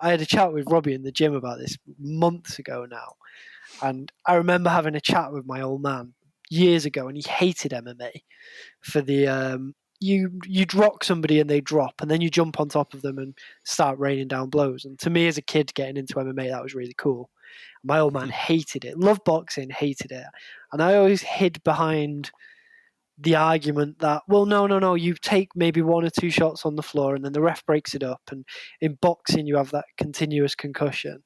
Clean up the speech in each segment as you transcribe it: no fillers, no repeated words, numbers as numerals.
I had a chat with Robbie in the gym about this months ago now, and I remember having a chat with my old man years ago, and he hated MMA for the you'd rock somebody and they drop, and then you jump on top of them and start raining down blows. And to me, as a kid getting into MMA, that was really cool. My old man hated it, loved boxing, hated it, and I always hid behind the argument that, well, no, you take maybe one or two shots on the floor and then the ref breaks it up, and in boxing you have that continuous concussion.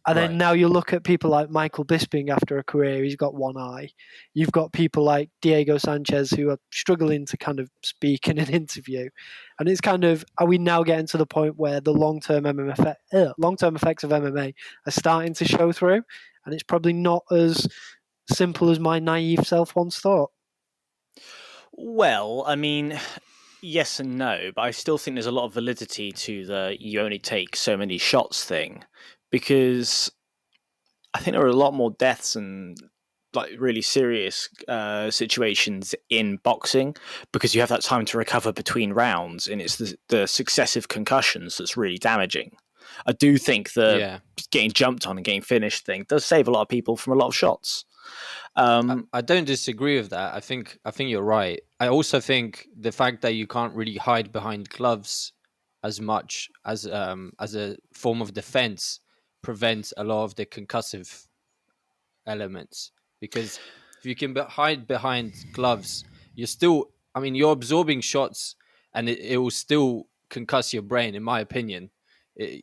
And then now you look at people like Michael Bisping after a career, he's got one eye. You've got people like Diego Sanchez who are struggling to kind of speak in an interview. And it's kind of, are we now getting to the point where the long-term effects of MMA are starting to show through? And it's probably not as simple as my naive self once thought. Well, I mean, yes and no, but I still think there's a lot of validity to the you only take so many shots thing, because I think there are a lot more deaths and like really serious situations in boxing because you have that time to recover between rounds, and it's the successive concussions that's really damaging. I do think the getting jumped on and getting finished thing does save a lot of people from a lot of shots. I don't disagree with that. I think you're right. I also think the fact that you can't really hide behind gloves as much as a form of defense prevents a lot of the concussive elements, because if you can hide behind gloves, you're absorbing shots, and it will still concuss your brain. In my opinion,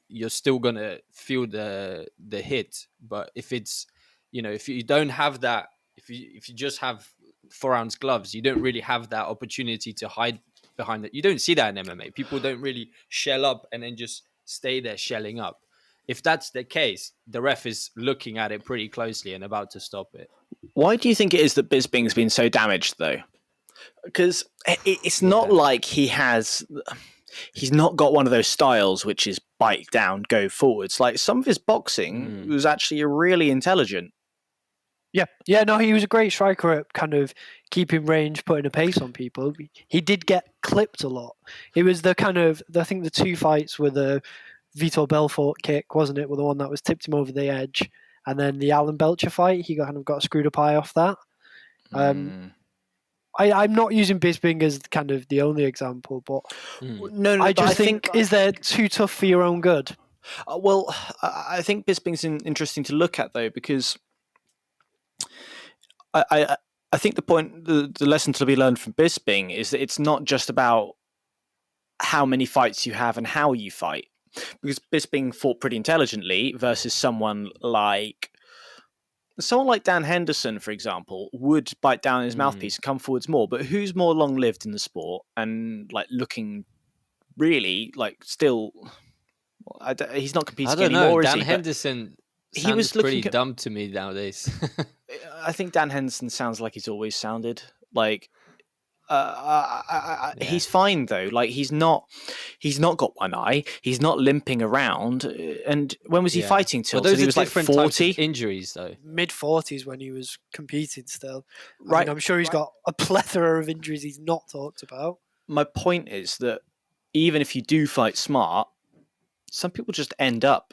you're still gonna feel the hit. But if it's, if you don't have that, if you just have 4-ounce gloves, you don't really have that opportunity to hide behind it. You don't see that in MMA. People don't really shell up and then just stay there shelling up. If that's the case, the ref is looking at it pretty closely and about to stop it. Why do you think it is that Bisping's been so damaged, though? Because it's not like he's not got one of those styles which is bite down, go forwards. Like, some of his boxing was actually really intelligent. Yeah, no, he was a great striker at kind of keeping range, putting a pace on people. He did get clipped a lot. It was the kind of, I think the two fights were the Vitor Belfort kick, wasn't it? With the one that was tipped him over the edge, and then the Alan Belcher fight, he kind of got a screwed up eye off that. I'm not using Bisping as kind of the only example, but I just think, is there too tough for your own good? Well, I think Bisping's interesting to look at, though, because I think the lesson to be learned from Bisping is that it's not just about how many fights you have and how you fight, because Bisping fought pretty intelligently versus someone like Dan Henderson, for example, would bite down his mouthpiece and come forwards more. But who's more long lived in the sport and like looking really like still? He's not competing anymore. Dan Henderson. He was pretty dumb to me nowadays. I think Dan Henderson sounds like he's always sounded. Like, he's fine though. Like, he's not got one eye. He's not limping around. And when was he fighting till? Those he was like 40 injuries though. Mid-40s when he was competing still. Right. I mean, I'm sure he's got a plethora of injuries he's not talked about. My point is that even if you do fight smart, some people just end up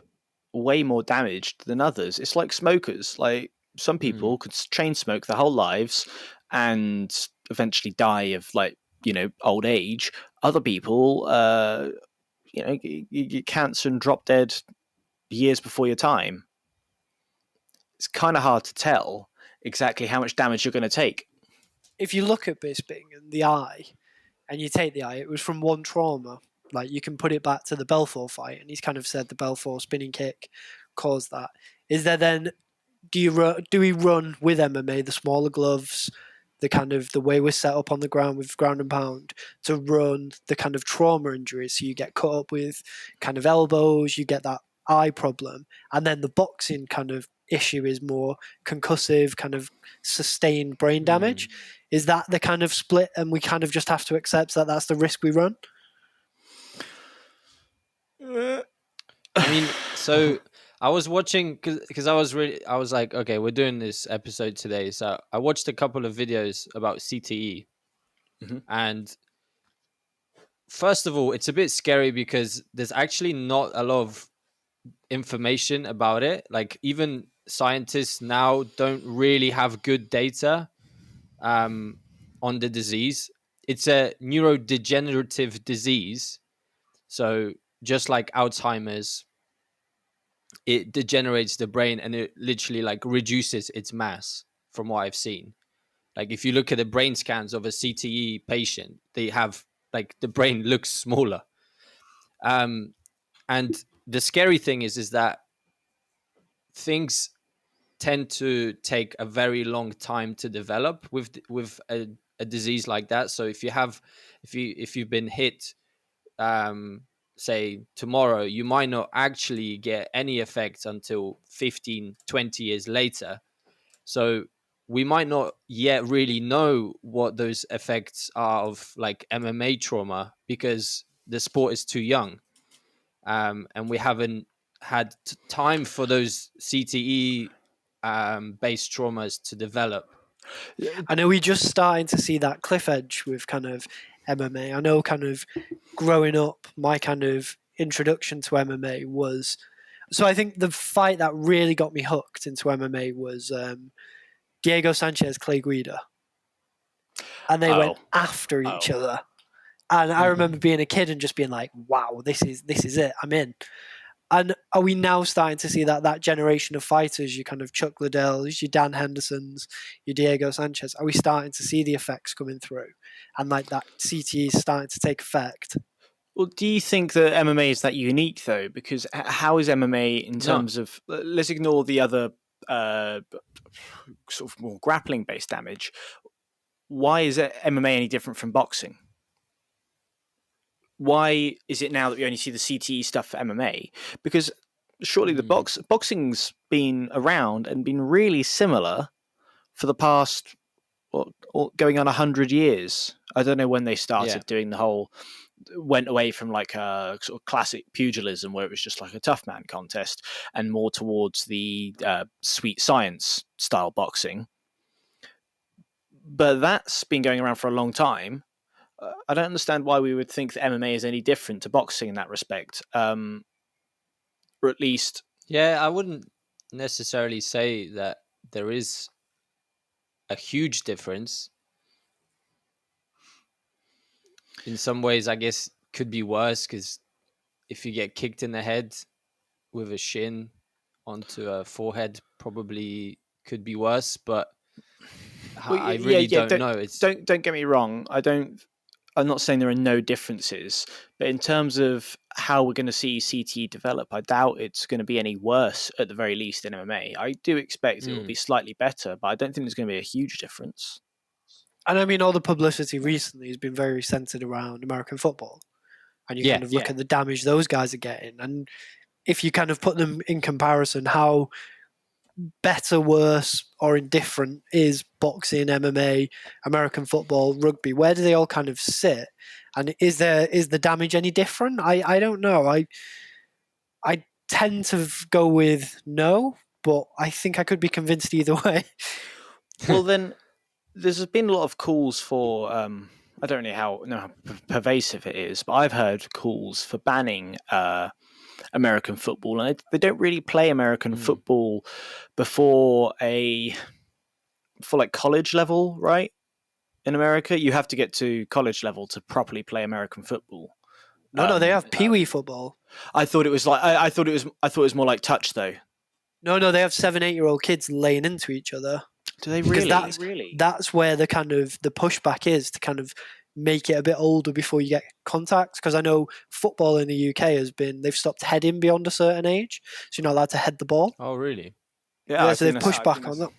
way more damaged than others. It's like smokers. Like, some people could chain smoke their whole lives and eventually die of old age. Other people, you get cancer and drop dead years before your time. It's kind of hard to tell exactly how much damage you're going to take. If you look at Bisping and the eye, and you take the eye, it was from one trauma. Like, you can put it back to the Belfort fight, and he's kind of said the Belfort spinning kick caused that. Is there then, do we run with MMA, the smaller gloves, the kind of the way we're set up on the ground with ground and pound, to run the kind of trauma injuries? So you get cut up with kind of elbows, you get that eye problem, and then the boxing kind of issue is more concussive, kind of sustained brain damage. Is that the kind of split, and we kind of just have to accept that that's the risk we run? I mean, so I was watching because I was like, okay, we're doing this episode today, so I watched a couple of videos about CTE, and first of all, it's a bit scary because there's actually not a lot of information about it. Like even scientists now don't really have good data on the disease. It's a neurodegenerative disease. So just like Alzheimer's, it degenerates the brain and it literally like reduces its mass from what I've seen. Like if you look at the brain scans of a CTE patient, they have like the brain looks smaller. And the scary thing is that things tend to take a very long time to develop with a disease like that. So if you've been hit, say tomorrow, you might not actually get any effects until 15, 20 years later. So we might not yet really know what those effects are of like MMA trauma because the sport is too young, and we haven't had time for those CTE based traumas to develop. I know we're just starting to see that cliff edge with kind of MMA. I know kind of growing up, my kind of introduction to MMA was, so I think the fight that really got me hooked into MMA was Diego Sanchez, Clay Guida. And they went after each other. And I remember being a kid and just being like, wow, this is it. I'm in. And are we now starting to see that generation of fighters, your kind of Chuck Liddells, your Dan Hendersons, your Diego Sanchez, are we starting to see the effects coming through? And like that CTE is starting to take effect? Well, do you think that MMA is that unique though? Because how is MMA in terms of, let's ignore the other sort of more grappling based damage. Why is MMA any different from boxing? Why is it now that we only see the CTE stuff for MMA? Because surely the boxing's been around and been really similar for the past going on 100 years. I don't know when they started doing the whole, went away from like a sort of classic pugilism where it was just like a tough man contest and more towards the sweet science style boxing. But that's been going around for a long time. I don't understand why we would think that MMA is any different to boxing in that respect. Or at least... Yeah, I wouldn't necessarily say that there is a huge difference. In some ways, I guess could be worse because if you get kicked in the head with a shin onto a forehead, probably could be worse. But I really don't know. Don't get me wrong. I'm not saying there are no differences, but in terms of how we're going to see CTE develop, I doubt it's going to be any worse at the very least in MMA. I do expect it will be slightly better, but I don't think there's going to be a huge difference. And I mean, all the publicity recently has been very centered around American football. And you kind of look at the damage those guys are getting. And if you kind of put them in comparison, how better, worse, or indifferent is boxing, MMA, American football, rugby? Where do they all kind of sit? And is the damage any different? I don't know. I tend to go with no, but I think I could be convinced either way. Well, then there's been a lot of calls for. I don't know how pervasive it is, but I've heard calls for banning American football, and they don't really play American football before like college level, right? In America, you have to get to college level to properly play American football. No, they have pee-wee football. I thought it was like I thought it was more like touch though. No, they have 7-8-year-old kids laying into each other. Do they really? Because that's where the kind of the pushback is to kind of make it a bit older before you get contact. Because I know football in the UK they've stopped heading beyond a certain age, so you're not allowed to head the ball. Oh, really? Yeah, so they've pushed back on that.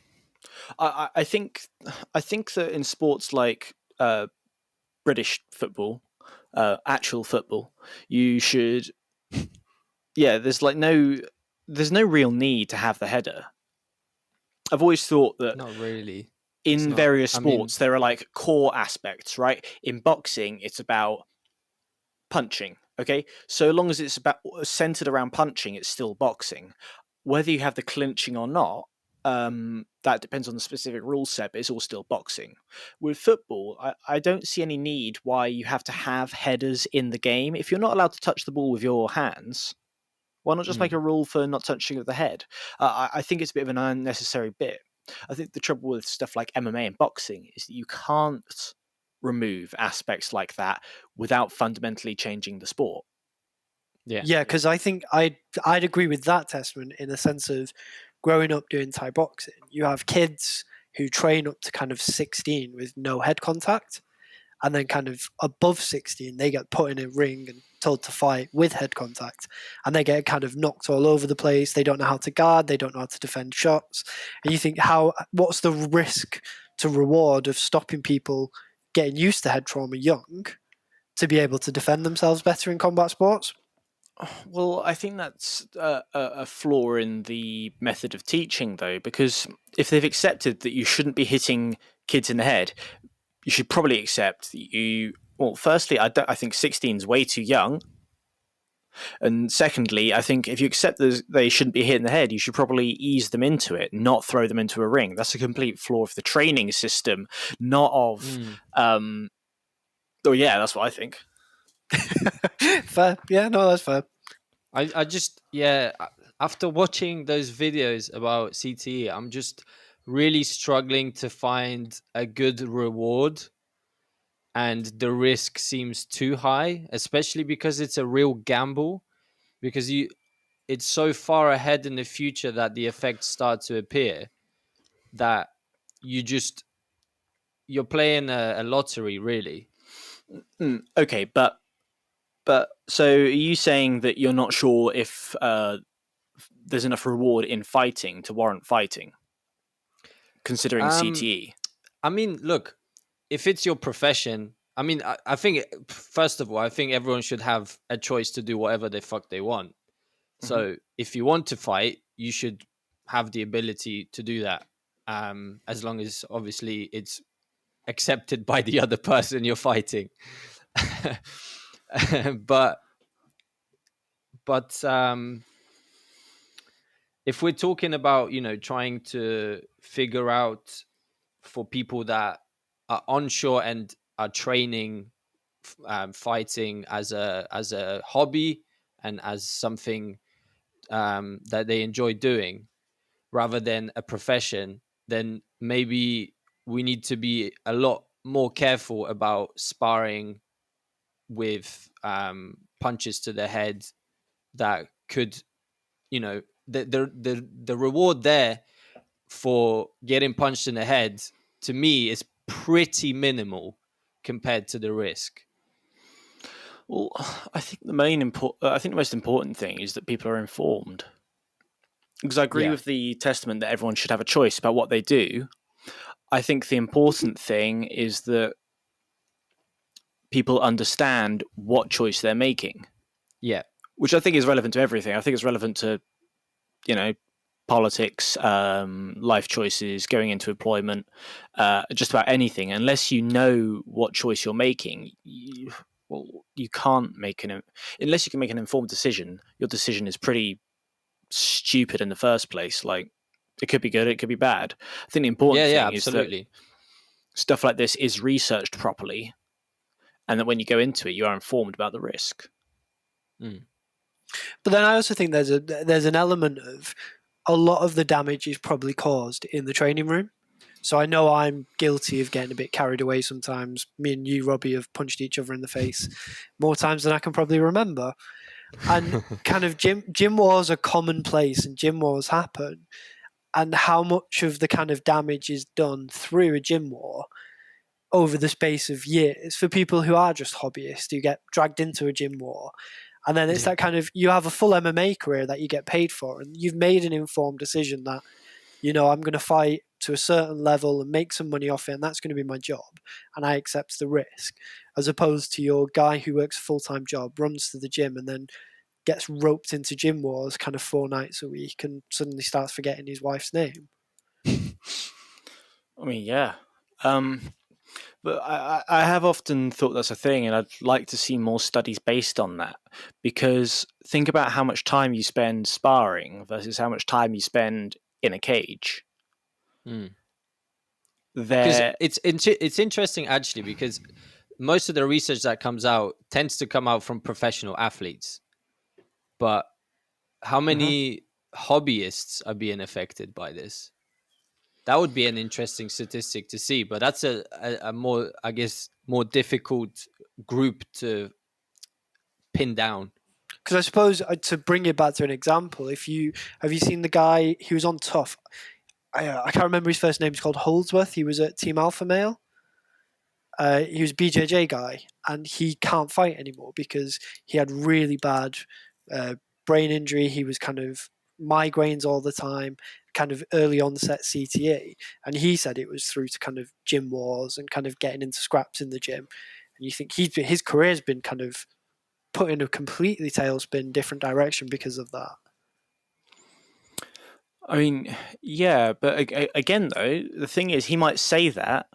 I think that in sports like British football, actual football, you should. Yeah, there's no real need to have the header. I've always thought that not really. In various sports, there are like core aspects, right? In boxing, it's about punching. Okay, so long as it's about centered around punching, it's still boxing. Whether you have the clinching or not, that depends on the specific rule set, but it's all still boxing. With football, I don't see any need why you have to have headers in the game. If you're not allowed to touch the ball with your hands, Why not just make a rule for not touching of the head? I think it's a bit of an unnecessary bit. I think the trouble with stuff like MMA and boxing is that you can't remove aspects like that without fundamentally changing the sport. Yeah, because I think I'd agree with that testament in the sense of growing up doing Thai boxing. You have kids who train up to kind of 16 with no head contact, and then kind of above 16, they get put in a ring and told to fight with head contact, and they get kind of knocked all over the place. They don't know how to guard, they don't know how to defend shots. And you think, what's the risk to reward of stopping people getting used to head trauma young to be able to defend themselves better in combat sports? Well, I think that's a flaw in the method of teaching, though, because if they've accepted that you shouldn't be hitting kids in the head, you should probably accept that you. Well, firstly, I think 16 is way too young, and secondly, I think if you accept that they shouldn't be hit in the head, you should probably ease them into it, not throw them into a ring. That's a complete flaw of the training system, not of. Oh yeah, that's what I think. Fair. Yeah, no, that's fair. I just, after watching those videos about CTE, I'm just really struggling to find a good reward, and the risk seems too high, especially because it's a real gamble, because it's so far ahead in the future that the effects start to appear, that you're playing a lottery, really. Okay, but so are you saying that you're not sure if there's enough reward in fighting to warrant fighting, considering CTE? I mean, look, if it's your profession, I mean, I think, first of all, I think everyone should have a choice to do whatever the fuck they want. So if you want to fight, you should have the ability to do that, as long as obviously it's accepted by the other person you're fighting. but if we're talking about, trying to figure out for people that are onshore and are training fighting as a hobby and as something that they enjoy doing rather than a profession, then maybe we need to be a lot more careful about sparring with punches to the head that could, the reward there for getting punched in the head, to me, is pretty minimal compared to the risk. Well, I think the most important thing is that people are informed. Because I agree with the testament that everyone should have a choice about what they do. I think the important thing is that people understand what choice they're making. Yeah. Which I think is relevant to everything. I think it's relevant to, politics, life choices, going into employment, just about anything. Unless you know what choice you're making, you can't make unless you can make an informed decision. Your decision is pretty stupid in the first place. Like, it could be good, it could be bad. I think the important thing is that stuff like this is researched properly, and that when you go into it, you are informed about the risk. But then I also think there's an element of a lot of the damage is probably caused in the training room. So I know I'm guilty of getting a bit carried away sometimes. Me and you, Robbie, have punched each other in the face more times than I can probably remember. And kind of gym wars are commonplace, and gym wars happen. And how much of the kind of damage is done through a gym war over the space of years for people who are just hobbyists, who get dragged into a gym war. And then it's that kind of, you have a full MMA career that you get paid for, and you've made an informed decision that, I'm going to fight to a certain level and make some money off it, and that's going to be my job, and I accept the risk, as opposed to your guy who works a full-time job, runs to the gym, and then gets roped into gym wars kind of 4 nights a week and suddenly starts forgetting his wife's name. I mean, yeah. But I have often thought that's a thing, and I'd like to see more studies based on that. Because think about how much time you spend sparring versus how much time you spend in a cage. It's interesting, actually, because most of the research that comes out tends to come out from professional athletes. But how many hobbyists are being affected by this? That would be an interesting statistic to see, but that's a more, I guess, more difficult group to pin down. Because I suppose to bring it back to an example, have you seen the guy? He was on Tough. I can't remember his first name. He's called Holdsworth. He was at Team Alpha Male. He was BJJ guy, and he can't fight anymore because he had really bad brain injury. He was kind of migraines all the time, kind of early onset CTE, and he said it was through to kind of gym wars and kind of getting into scraps in the gym. And you think his career's been kind of put in a completely tailspin, different direction because of that. I mean, yeah, but again, though, the thing is, he might say that.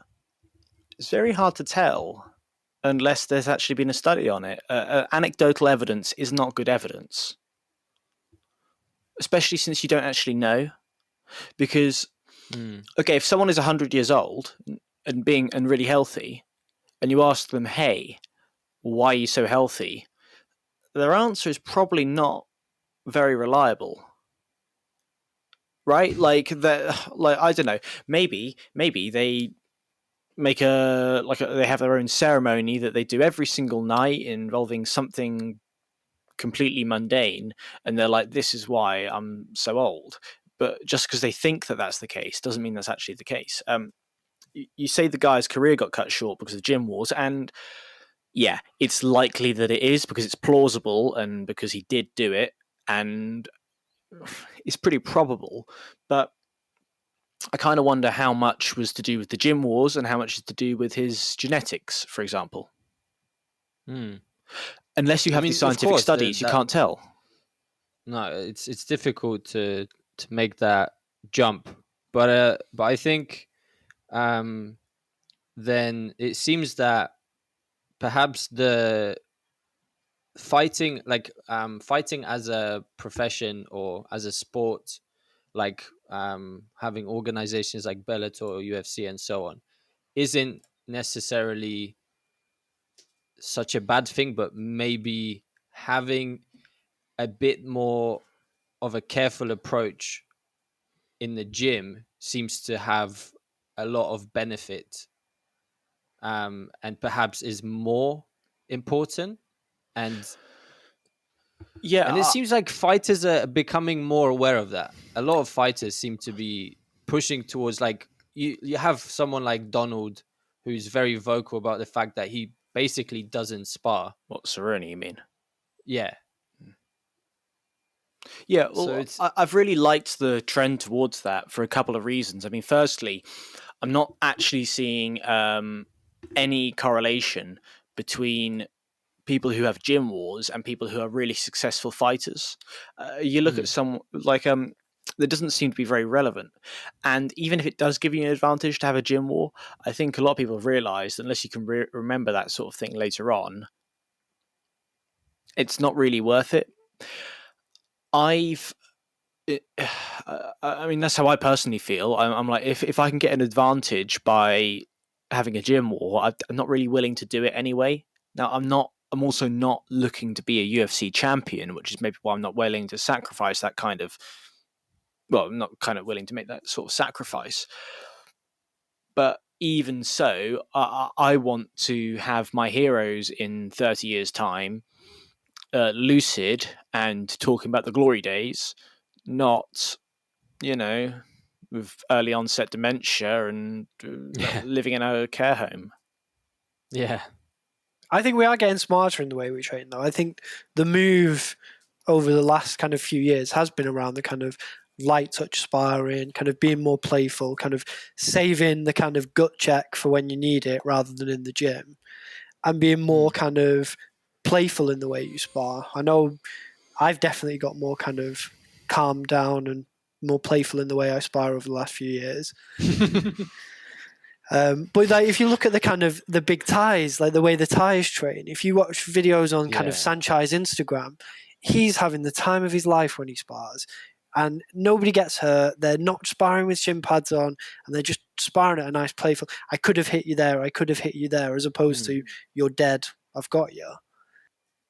It's very hard to tell unless there's actually been a study on it. Anecdotal evidence is not good evidence, especially since you don't actually know. Because, okay, if someone is 100 years old and really healthy, and you ask them, "Hey, why are you so healthy?" their answer is probably not very reliable. Right? Like I don't know. Maybe they make they have their own ceremony that they do every single night involving something completely mundane, and they're like, "This is why I'm so old." But just because they think that that's the case doesn't mean that's actually the case. You say the guy's career got cut short because of gym wars, and yeah, it's likely that it is because it's plausible and because he did do it, and it's pretty probable. But I kind of wonder how much was to do with the gym wars and how much is to do with his genetics, for example. Unless you have these scientific studies, you can't tell. No, it's difficult to make that jump. But I think then it seems that perhaps the fighting, fighting as a profession or as a sport, like having organizations like Bellator, UFC, and so on, isn't necessarily such a bad thing, but maybe having a bit more of a careful approach in the gym seems to have a lot of benefit, and perhaps is more important. And it seems like fighters are becoming more aware of that. A lot of fighters seem to be pushing towards, like, you have someone like Donald who's very vocal about the fact that he basically doesn't spar. What, Cerrone, you mean? Yeah. Yeah, well, so I've really liked the trend towards that for a couple of reasons. I mean, firstly, I'm not actually seeing any correlation between people who have gym wars and people who are really successful fighters. You look at some like that doesn't seem to be very relevant. And even if it does give you an advantage to have a gym war, I think a lot of people have realized, unless you can remember that sort of thing later on, it's not really worth it. I mean, that's how I personally feel. I'm like, if I can get an advantage by having a gym war, I'm not really willing to do it anyway. Now, I'm also not looking to be a UFC champion, which is maybe why I'm not willing to sacrifice that kind of. Well, I'm not kind of willing to make that sort of sacrifice. But even so, I want to have my heroes in 30 years' time, lucid and talking about the glory days, not, with early onset dementia and living in a care home. Yeah. I think we are getting smarter in the way we train, though. I think the move over the last kind of few years has been around the kind of light touch sparring, kind of being more playful, kind of saving the kind of gut check for when you need it rather than in the gym, and being more kind of playful in the way you spar. I know I've definitely got more kind of calmed down and more playful in the way I spar over the last few years. But like, if you look at the kind of the big Thais, like the way the Thais train, if you watch videos on kind of Sanchai's Instagram, he's having the time of his life when he spars, and nobody gets hurt. They're not sparring with shin pads on, and they're just sparring at a nice playful. I could have hit you there. I could have hit you there, as opposed to you're dead. I've got you.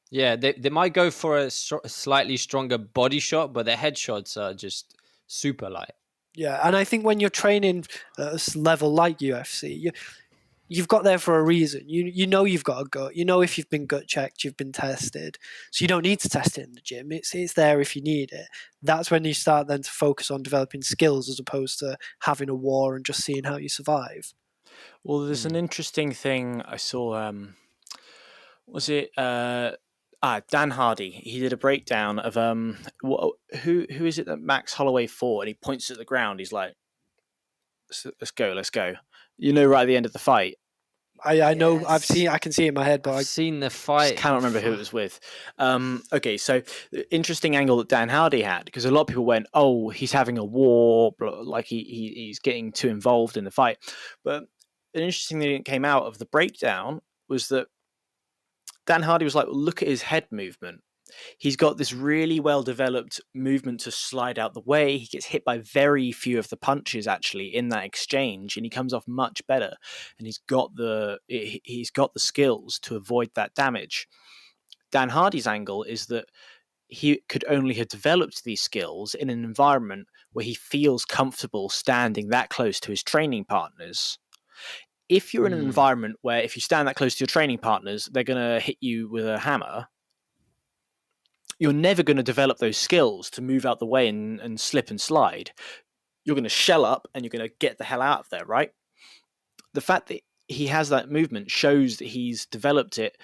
Yeah, they might go for a slightly stronger body shot, but their headshots are just super light. Yeah, and I think when you're training at a level like UFC, you've got there for a reason. You know you've got a gut. You know if you've been gut checked, you've been tested. So you don't need to test it in the gym. It's there if you need it. That's when you start then to focus on developing skills as opposed to having a war and just seeing how you survive. Well, there's an interesting thing I saw. Was it Dan Hardy? He did a breakdown of who is it that Max Holloway fought, and he points at the ground. He's like, let's go, let's go. You know, right at the end of the fight. I know Yes. I can see it in my head, but I've seen the Just fight. cannot remember who it was with. Okay, so the interesting angle that Dan Hardy had, because a lot of people went, "Oh, he's having a war, like he's getting too involved in the fight." But an interesting thing that came out of the breakdown was that Dan Hardy was like, "Look at his head movement. He's got this really well developed movement to slide out the way. He gets hit by very few of the punches actually in that exchange, and he comes off much better. And he's got the skills to avoid that damage." Dan Hardy's angle is that he could only have developed these skills in an environment where he feels comfortable standing that close to his training partners. If you're in an environment where if you stand that close to your training partners, they're going to hit you with a hammer, you're never going to develop those skills to move out the way and slip and slide. You're going to shell up and you're going to get the hell out of there, right? The fact that he has that movement shows that he's developed it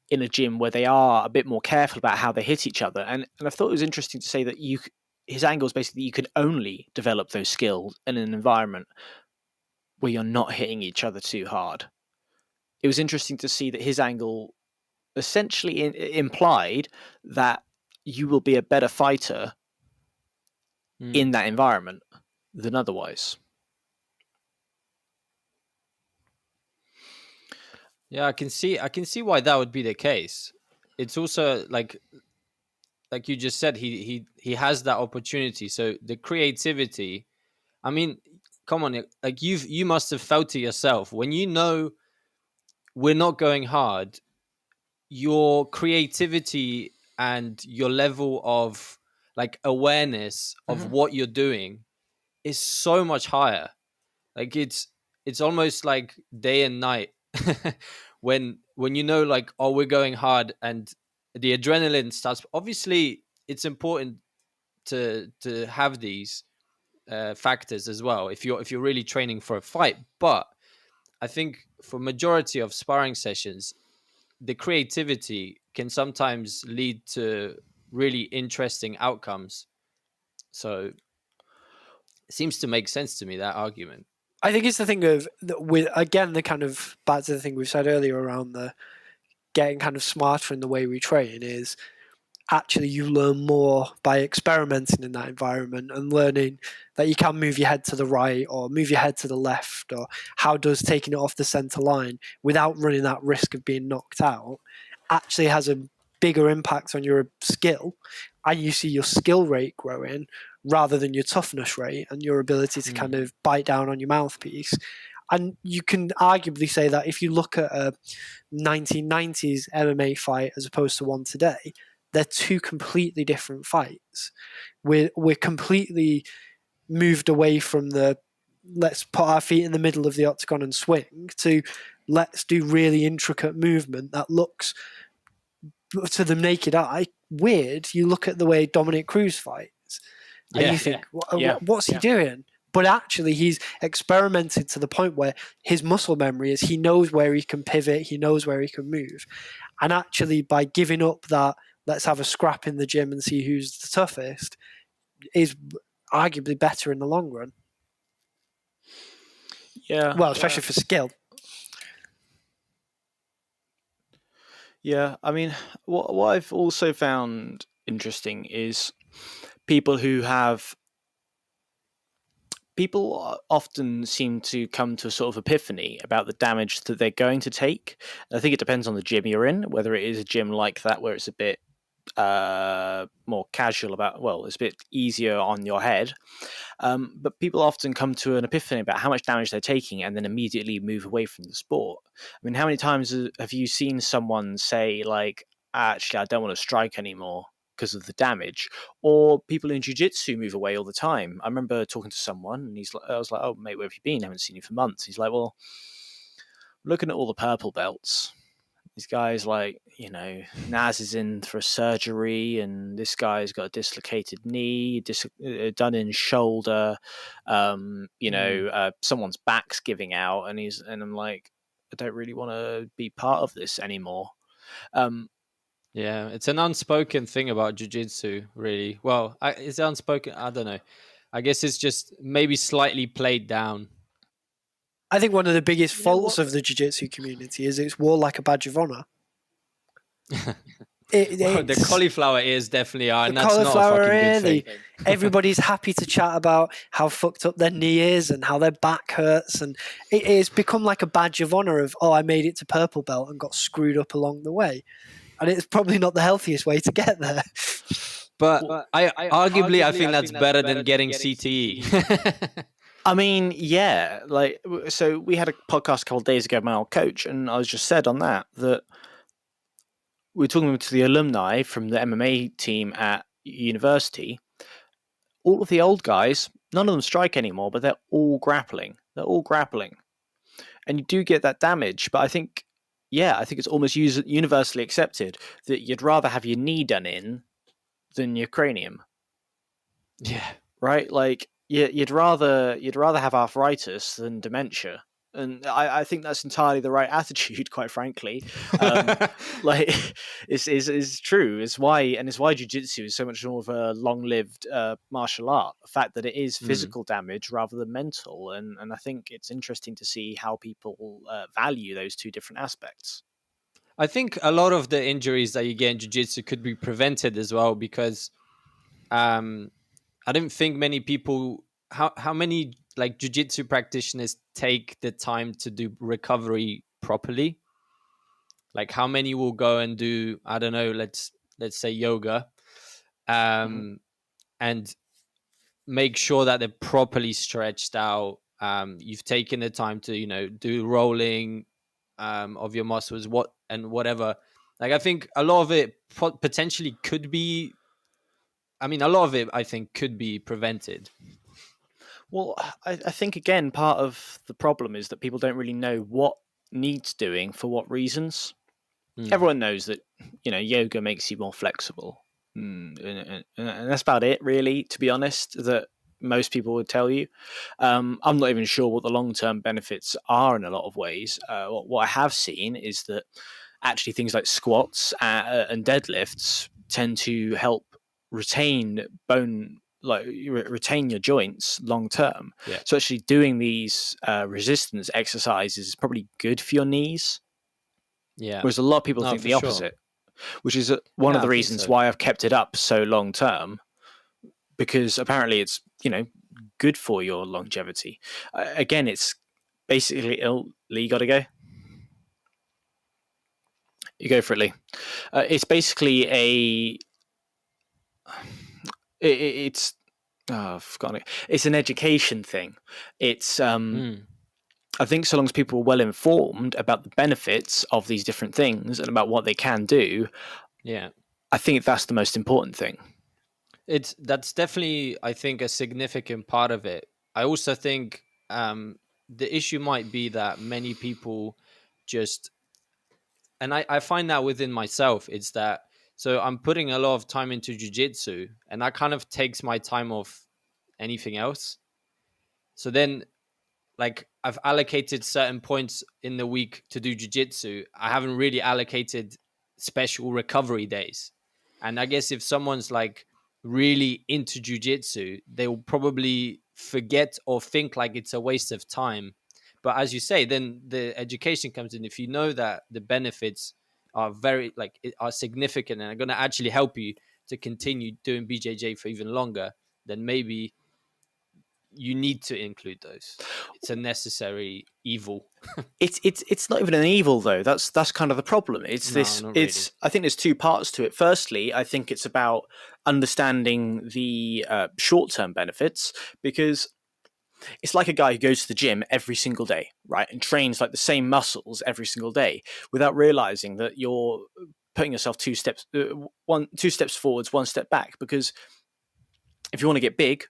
in a gym where they are a bit more careful about how they hit each other. And I thought it was interesting to say that his angle is basically you can only develop those skills in an environment where you're not hitting each other too hard. It was interesting to see that his angle essentially implied that you will be a better fighter in that environment than otherwise. Yeah, I can see why that would be the case. It's also like you just said, he has that opportunity. So the creativity, I mean, come on, like you must have felt it yourself when you know we're not going hard. Your creativity and your level of like awareness of what you're doing is so much higher. Like it's almost like day and night when you know like, oh, we're going hard and the adrenaline starts. Obviously it's important to have these factors as well if you're really training for a fight, but I think for majority of sparring sessions the creativity can sometimes lead to really interesting outcomes. So it seems to make sense to me, that argument. I think it's the thing of with again the kind of back to the thing we've said earlier around the getting kind of smarter in the way we train is actually you learn more by experimenting in that environment and learning that you can move your head to the right or move your head to the left, or how does taking it off the center line without running that risk of being knocked out actually has a bigger impact on your skill, and you see your skill rate growing rather than your toughness rate and your ability to kind of bite down on your mouthpiece. And you can arguably say that if you look at a 1990s MMA fight as opposed to one today, they're two completely different fights. We're completely moved away from the let's put our feet in the middle of the octagon and swing to let's do really intricate movement that looks to the naked eye weird. You look at the way Dominic Cruz fights and you think, what's he doing? But actually, he's experimented to the point where his muscle memory is he knows where he can pivot, he knows where he can move. And actually, by giving up that, let's have a scrap in the gym and see who's the toughest, is arguably better in the long run. Yeah. Well, especially for skill. Yeah. I mean, what I've also found interesting is people often seem to come to a sort of epiphany about the damage that they're going to take. I think it depends on the gym you're in, whether it is a gym like that where it's a bit more casual it's a bit easier on your head. But people often come to an epiphany about how much damage they're taking and then immediately move away from the sport. I mean, how many times have you seen someone say like, actually, I don't want to strike anymore because of the damage. Or people in jiu-jitsu move away all the time. I remember talking to someone, and I was like, "Oh, mate, where have you been? I haven't seen you for months." He's like, "Well, looking at all the purple belts, these guys like, Naz is in for a surgery, and this guy's got a dislocated knee, done in shoulder. Someone's back's giving out, and I'm like, I don't really want to be part of this anymore." Yeah, it's an unspoken thing about jiu-jitsu, really. Well, it's unspoken. I don't know. I guess it's just maybe slightly played down. I think one of the biggest faults of the jiu-jitsu community is it's worn like a badge of honor. The cauliflower ears definitely are, and the that's not a fucking ear, good thing. everybody's happy to chat about how fucked up their knee is and how their back hurts, and it's become like a badge of honor of, oh, I made it to purple belt and got screwed up along the way, and it's probably not the healthiest way to get there. But I think that's better than getting CTE. I mean, yeah, so we had a podcast a couple of days ago with my old coach, and I was just said on that we're talking to the alumni from the MMA team at university. All of the old guys, none of them strike anymore, but they're all grappling. And you do get that damage, but I think it's almost universally accepted that you'd rather have your knee done in than your cranium. Yeah. Right? Like, you'd rather have arthritis than dementia. And I think that's entirely the right attitude, quite frankly. It's true. It's why jiu-jitsu is so much more of a long-lived martial art. The fact that it is physical damage rather than mental, and I think it's interesting to see how people value those two different aspects. I think a lot of the injuries that you get in jiu-jitsu could be prevented as well, because I don't think many people. How many like jiu-jitsu practitioners take the time to do recovery properly? Like, how many will go and do, I don't know, let's say yoga, and make sure that they're properly stretched out. You've taken the time to do rolling of your muscles, whatever. Like, I think a lot of it potentially could be. I mean, a lot of it I think could be prevented. Well, I think, again, part of the problem is that people don't really know what needs doing for what reasons. Everyone knows that, yoga makes you more flexible. And that's about it, really, to be honest, that most people would tell you. I'm not even sure what the long-term benefits are in a lot of ways. What I have seen is that actually things like squats and deadlifts tend to help retain bone, like retain your joints long term. Yeah. So actually doing these resistance exercises is probably good for your knees. Yeah. Whereas a lot of people think the opposite, which is one of the reasons why I've kept it up so long term, because apparently it's, good for your longevity. Again, it's basically, Lee, you got to go. You go for it, Lee. It's basically it's I've forgotten it. It's an education thing. It's I think so long as people are well informed about the benefits of these different things and about what they can do, I think that's the most important thing. That's definitely, I think, a significant part of it. I also think the issue might be that many people just, and I find that within myself, it's that, so I'm putting a lot of time into jiu-jitsu, and that kind of takes my time off anything else. So then, like, I've allocated certain points in the week to do jiu-jitsu. I haven't really allocated special recovery days. And I guess if someone's like really into jiu-jitsu, they will probably forget or think like it's a waste of time. But as you say, then the education comes in. If you know that the benefits are are significant and are going to actually help you to continue doing BJJ for even longer, then maybe you need to include those. It's a necessary evil. It's not even an evil, though. That's kind of the problem. It's Really. I think there's two parts to it. Firstly, I think it's about understanding the short-term benefits, because it's like a guy who goes to the gym every single day, right, and trains like the same muscles every single day without realizing that your putting yourself two steps forwards, one step back. Because if you want to get big,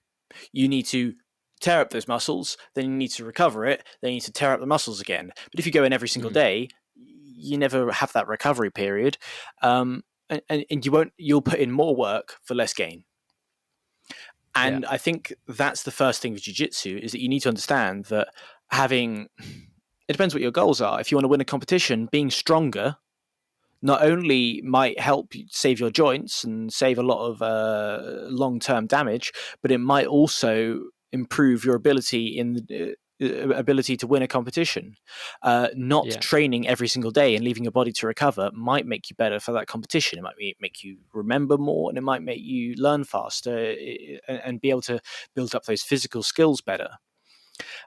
you need to tear up those muscles, then you need to recover it, then you need to tear up the muscles again. But if you go in every single day, you never have that recovery period, and you'll put in more work for less gain. And I think that's the first thing with jiu-jitsu, is that you need to understand that it depends what your goals are. If you want to win a competition, being stronger not only might help you save your joints and save a lot of long-term damage, but it might also improve your ability to win a competition. Not training every single day and leaving your body to recover might make you better for that competition. It might make you remember more, and it might make you learn faster and be able to build up those physical skills better.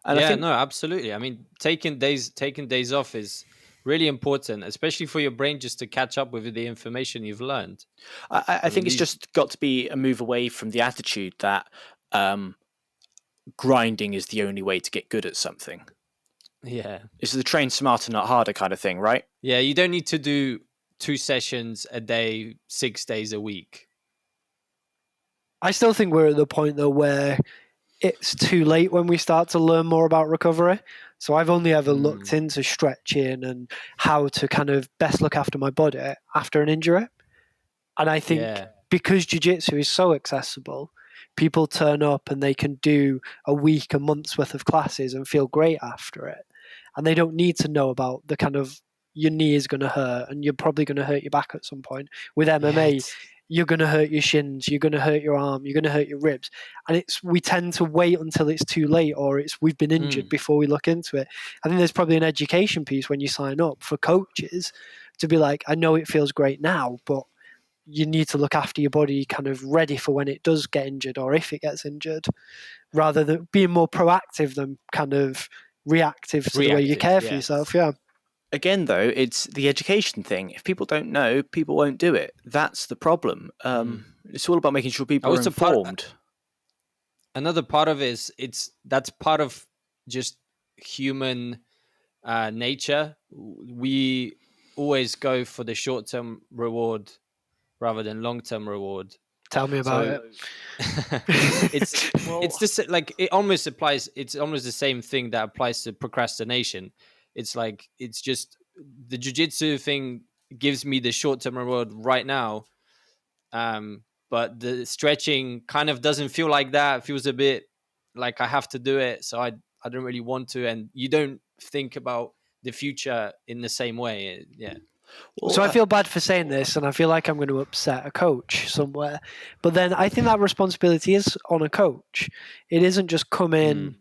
And I think, no, absolutely. I mean, taking days off is really important, especially for your brain, just to catch up with the information you've learned. I think it's just got to be a move away from the attitude that grinding is the only way to get good at something. Yeah. It's the train smarter, not harder kind of thing, right? Yeah, you don't need to do 2 sessions a day, 6 days a week. I still think we're at the point, though, where it's too late when we start to learn more about recovery. So I've only ever looked into stretching and how to kind of best look after my body after an injury. And I think because jiu-jitsu is so accessible, people turn up and they can do a week, a month's worth of classes and feel great after it. And they don't need to know about the kind of, your knee is going to hurt and you're probably going to hurt your back at some point. With MMA, you're going to hurt your shins, you're going to hurt your arm, you're going to hurt your ribs. And we tend to wait until it's too late, or we've been injured before we look into it. I think there's probably an education piece when you sign up for coaches to be like, I know it feels great now, but you need to look after your body kind of ready for when it does get injured, or if it gets injured, rather than being more proactive than kind of reactive to the way you care for yourself. Yeah. Again, though, it's the education thing. If people don't know, people won't do it. That's the problem. It's all about making sure people are informed. Another part of it is that's part of just human nature. We always go for the short-term reward rather than long-term reward. Tell me about it. It's just like it almost applies. It's almost the same thing that applies to procrastination. It's like, it's just the jiu-jitsu thing gives me the short-term reward right now, but the stretching kind of doesn't feel like that. It feels a bit like I have to do it, so I don't really want to. And you don't think about the future in the same way. So I feel bad for saying this, and I feel like I'm going to upset a coach somewhere. But then I think that responsibility is on a coach. It isn't just come in,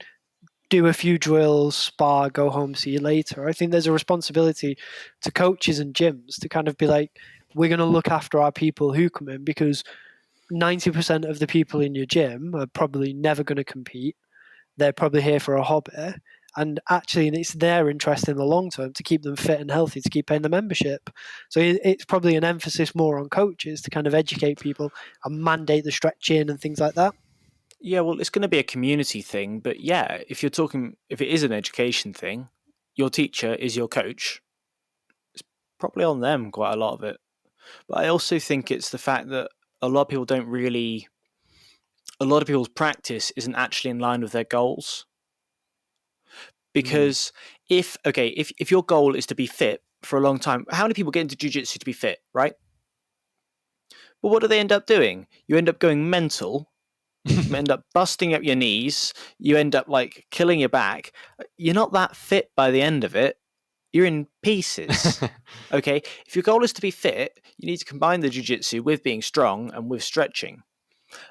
do a few drills, spar, go home, see you later. I think there's a responsibility to coaches and gyms to kind of be like, we're going to look after our people who come in, because 90% of the people in your gym are probably never going to compete. They're probably here for a hobby. And actually, it's their interest in the long term to keep them fit and healthy, to keep paying the membership. So it's probably an emphasis more on coaches to kind of educate people and mandate the stretching and things like that. Yeah, well, it's going to be a community thing. But yeah, if it is an education thing, your teacher is your coach. It's probably on them, quite a lot of it. But I also think it's the fact that a lot of people's practice isn't actually in line with their goals. Because if your goal is to be fit for a long time, how many people get into jiu-jitsu to be fit, right? But what do they end up doing? You end up going mental. You end up busting up your knees. You end up like killing your back. You're not that fit by the end of it. You're in pieces. Okay? If your goal is to be fit, you need to combine the jiu-jitsu with being strong and with stretching.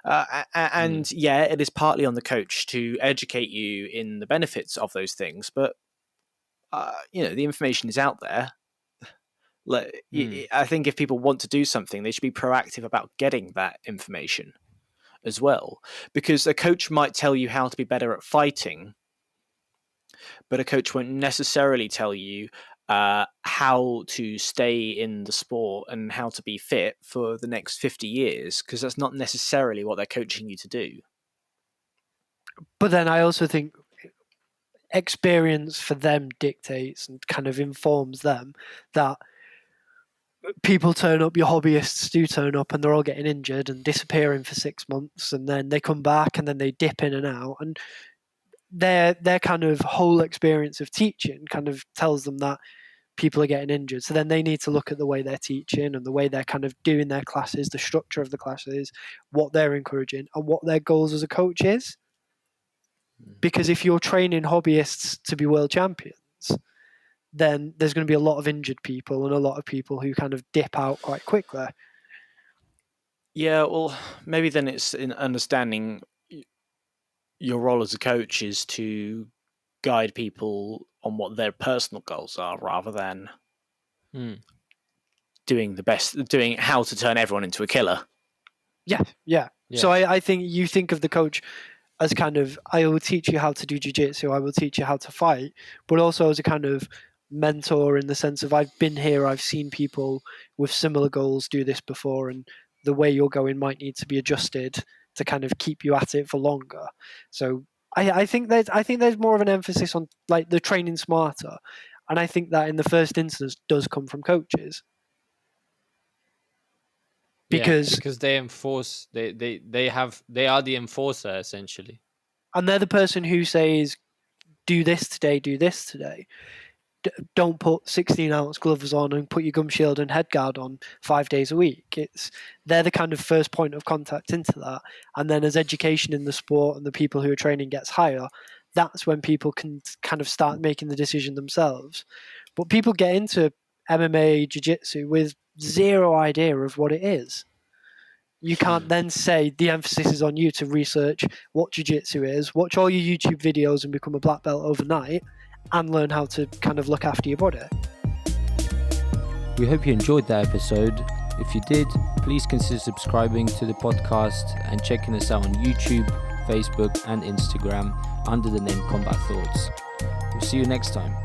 It is partly on the coach to educate you in the benefits of those things, but the information is out there. I think if people want to do something, they should be proactive about getting that information as well, because a coach might tell you how to be better at fighting, but a coach won't necessarily tell you how to stay in the sport and how to be fit for the next 50 years, because that's not necessarily what they're coaching you to do. But then I also think experience for them dictates and kind of informs them that people turn up, your hobbyists do turn up, and they're all getting injured and disappearing for 6 months, and then they come back and then they dip in and out, and their kind of whole experience of teaching kind of tells them that people are getting injured. So then they need to look at the way they're teaching and the way they're kind of doing their classes, the structure of the classes, what they're encouraging, and what their goals as a coach is. Because if you're training hobbyists to be world champions, then there's going to be a lot of injured people and a lot of people who kind of dip out quite quickly. Yeah, well, maybe then it's in understanding your role as a coach is to guide people on what their personal goals are, rather than doing how to turn everyone into a killer. Yeah. So I think you think of the coach as kind of, I will teach you how to do jiu-jitsu, I will teach you how to fight, but also as a kind of mentor, in the sense of, I've been here, I've seen people with similar goals do this before, and the way you're going might need to be adjusted to kind of keep you at it for longer. So I think there's more of an emphasis on like the training smarter, and I think that in the first instance does come from coaches. Because they enforce, they are the enforcer essentially, and they're the person who says, do this today. Don't put 16-ounce gloves on and put your gum shield and head guard on 5 days a week. They're the kind of first point of contact into that. And then as education in the sport and the people who are training gets higher, that's when people can kind of start making the decision themselves. But people get into MMA, jiu-jitsu with zero idea of what it is. You can't then say the emphasis is on you to research what jiu-jitsu is, watch all your YouTube videos and become a black belt overnight, and learn how to kind of look after your body. We hope you enjoyed that episode. If you did, please consider subscribing to the podcast and checking us out on YouTube, Facebook and Instagram under the name Combat Thoughts. We'll see you next time.